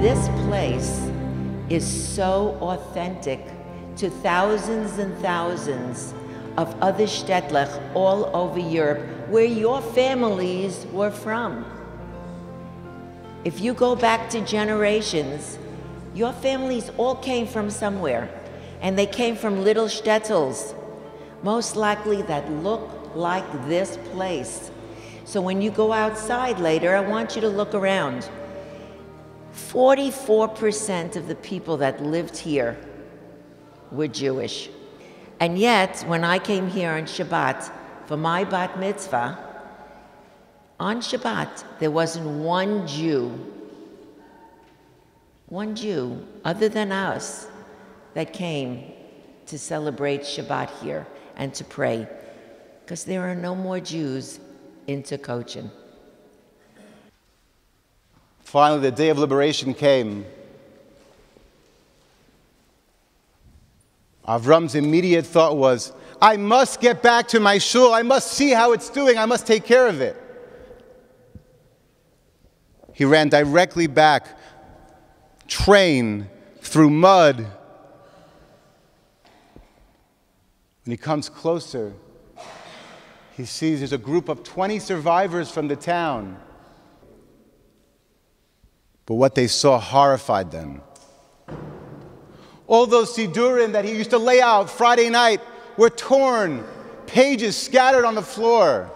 this place is so authentic to thousands and thousands of other shtetl all over Europe, where your families were from. If you go back to generations, your families all came from somewhere, and they came from little shtetls, most likely that look like this place. So when you go outside later, I want you to look around. 44% of the people that lived here were Jewish. And yet, when I came here on Shabbat for my bat mitzvah, on Shabbat, there wasn't one Jew, other than us, that came to celebrate Shabbat here and to pray, because there are no more Jews in Tykotin. Finally, the day of liberation came. Avram's immediate thought was, I must get back to my shul. I must see how it's doing. I must take care of it. He ran directly back, train through mud. When he comes closer, he sees there's a group of 20 survivors from the town. But what they saw horrified them. All those sidurim that he used to lay out Friday night were torn, pages scattered on the floor.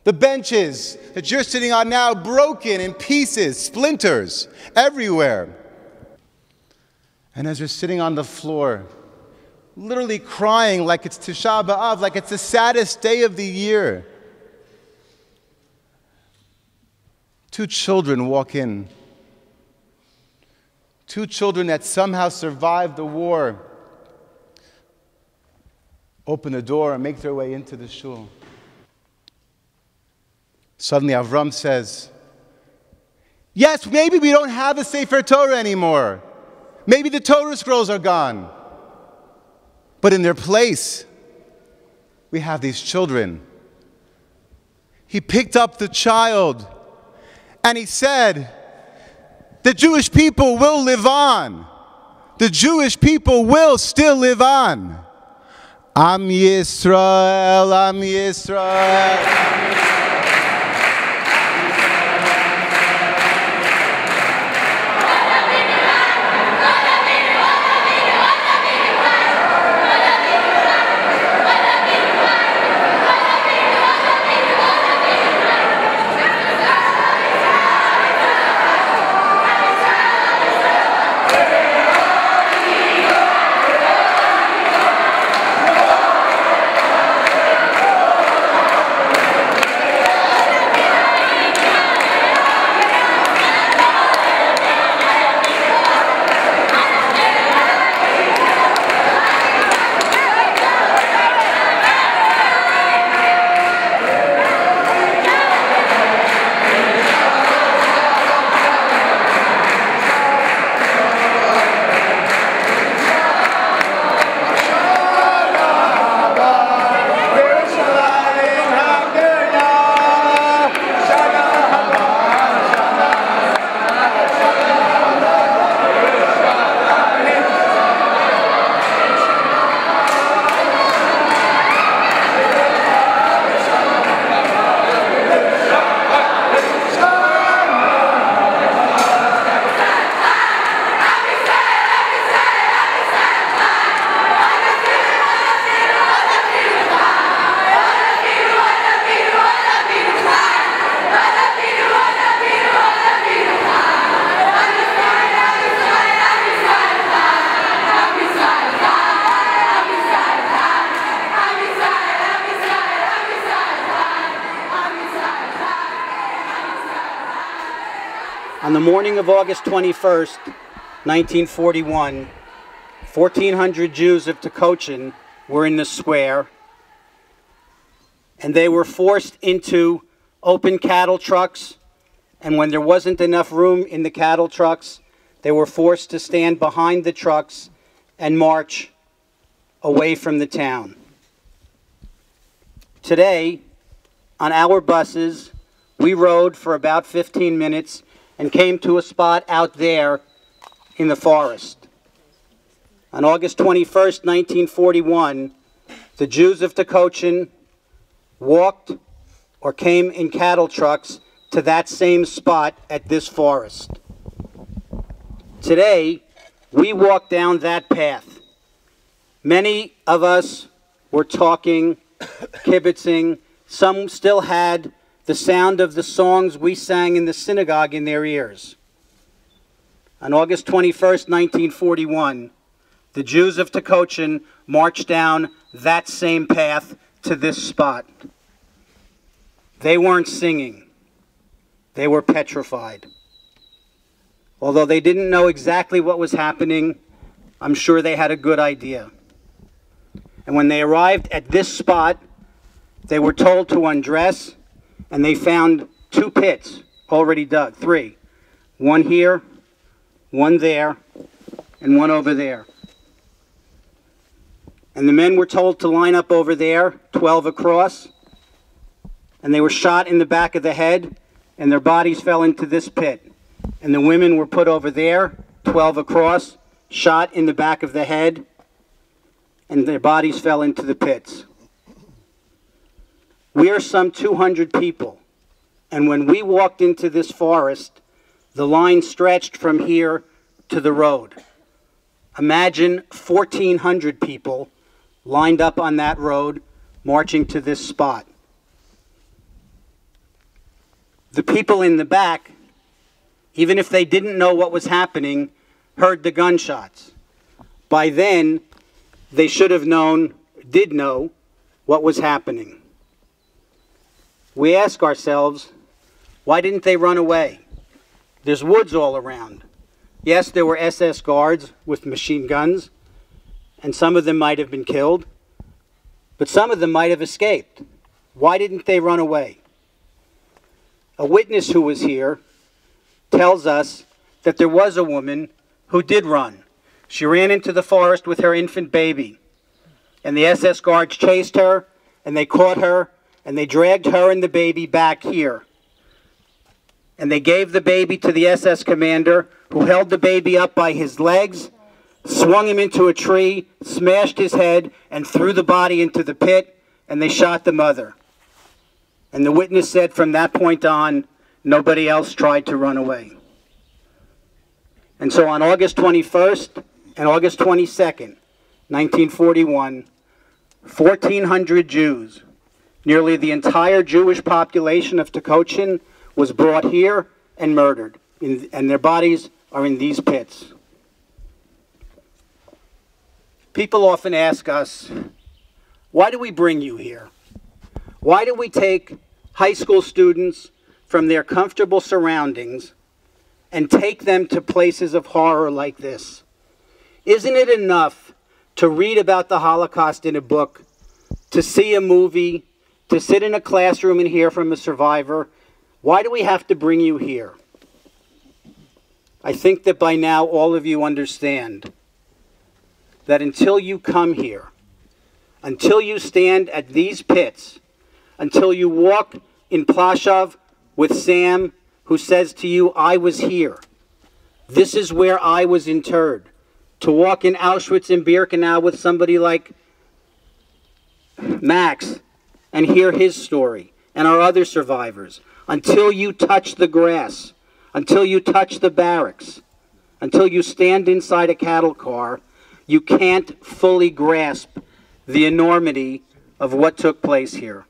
The benches that you're sitting on now broken in pieces, splinters everywhere. And as you're sitting on the floor, literally crying like it's Tisha B'Av, like it's the saddest day of the year, two children walk in. Two children that somehow survived the war open the door and make their way into the shul. Suddenly Avram says, yes, maybe we don't have a Sefer Torah anymore. Maybe the Torah scrolls are gone. But in their place, we have these children. He picked up the child and he said, the Jewish people will live on. The Jewish people will still live on. Am Yisrael, Am Yisrael. On the morning of August 21st, 1941, 1,400 Jews of Tykotin were in the square, and they were forced into open cattle trucks, and when there wasn't enough room in the cattle trucks, they were forced to stand behind the trucks and march away from the town. Today, on our buses, we rode for about 15 minutes and came to a spot out there in the forest. On August 21st, 1941, the Jews of Tykotin walked or came in cattle trucks to that same spot at this forest. Today, we walk down that path. Many of us were talking, kibitzing. Some still had the sound of the songs we sang in the synagogue in their ears. On August 21st, 1941, the Jews of Tykotin marched down that same path to this spot. They weren't singing. They were petrified. Although they didn't know exactly what was happening, I'm sure they had a good idea. And when they arrived at this spot, they were told to undress, and they found 2 pits already dug, 3. One here, one there, and one over there. And the men were told to line up over there, 12 across, and they were shot in the back of the head, and their bodies fell into this pit. And the women were put over there, 12 across, shot in the back of the head, and their bodies fell into the pits. We are some 200 people, and when we walked into this forest, the line stretched from here to the road. Imagine 1,400 people lined up on that road, marching to this spot. The people in the back, even if they didn't know what was happening, heard the gunshots. By then, they should have known, did know, what was happening. We ask ourselves, why didn't they run away? There's woods all around. Yes, there were SS guards with machine guns, and some of them might have been killed, but some of them might have escaped. Why didn't they run away? A witness who was here tells us that there was a woman who did run. She ran into the forest with her infant baby, and the SS guards chased her, and they caught her, and they dragged her and the baby back here. And they gave the baby to the SS commander, who held the baby up by his legs, swung him into a tree, smashed his head, and threw the body into the pit, and they shot the mother. And the witness said from that point on, nobody else tried to run away. And so on August 21st and August 22nd, 1941, 1,400 Jews, nearly the entire Jewish population of Tykotin, was brought here and murdered, and their bodies are in these pits. People often ask us, why do we bring you here? Why do we take high school students from their comfortable surroundings and take them to places of horror like this? Isn't it enough to read about the Holocaust in a book, to see a movie, to sit in a classroom and hear from a survivor? Why do we have to bring you here? I think that by now all of you understand that until you come here, until you stand at these pits, until you walk in Plashav with Sam, who says to you, I was here. This is where I was interred. To walk in Auschwitz and Birkenau with somebody like Max and hear his story and our other survivors. Until you touch the grass, until you touch the barracks, until you stand inside a cattle car, you can't fully grasp the enormity of what took place here.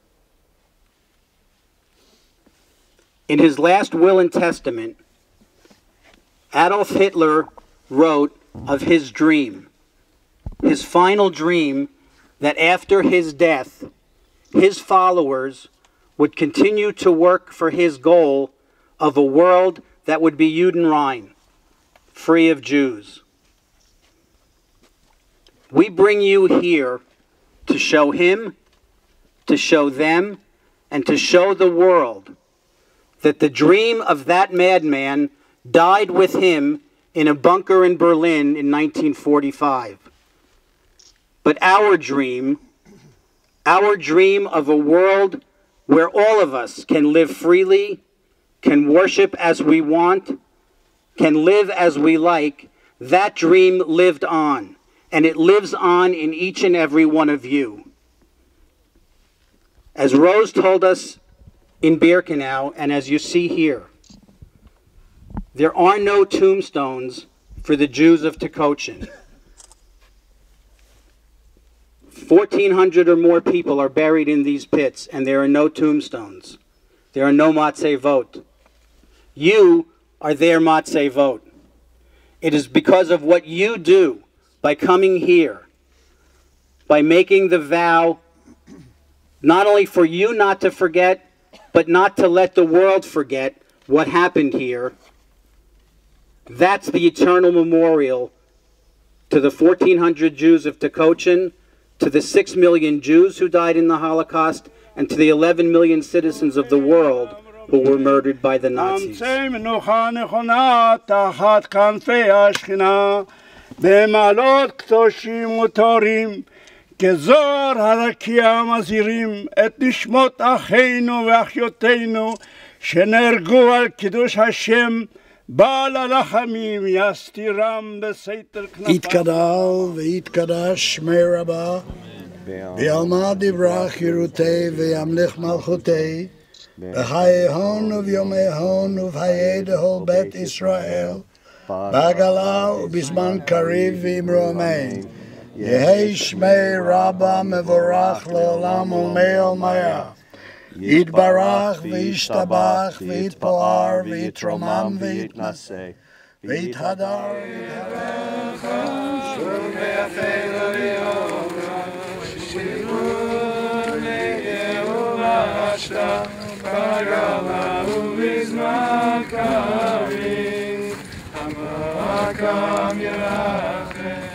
In his last will and testament, Adolf Hitler wrote of his dream, his final dream, that after his death, his followers would continue to work for his goal of a world that would be Judenrein, free of Jews. We bring you here to show him, to show them, and to show the world that the dream of that madman died with him in a bunker in Berlin in 1945. But our dream of a world where all of us can live freely can worship as we want, can live as we like, that dream lived on, and it lives on in each and every one of you. As Rose told us in Birkenau, and as you see here, there are no tombstones for the Jews of Tykotin. 1,400 or more people are buried in these pits, and there are no tombstones. There are no matzevot. You are their matzevot. It is because of what you do by coming here, by making the vow, not only for you not to forget, but not to let the world forget what happened here. That's the eternal memorial to the 1,400 Jews of Tykotin, to the 6 million Jews who died in the Holocaust, and to the 11 million citizens of the world who were murdered by the Nazis. כזוהר הרקיע מזהירים את נשמות אחינו ואחיותינו שנהרגו על קידוש השם בעל הלחמים יסתירם בסתר כנפיו. יתגדל ויתקדש שמי רבה בעלמא דברה חירותי וימלך מלכותי בחיי הון וביומי הון ובחיי דהול בית ישראל בעגלה ובזמן קריב ואמרו אמן. יהי שמי רבה מבורך לעולם ומעל מאה. יתברך וישתבח ויתפאר ויתרומם ויתנשא ויתהדר ויתהרך שוב ויפה לביאורה שיבון נגאו ואשתה בגלה ובזמן קריב המקם ירחם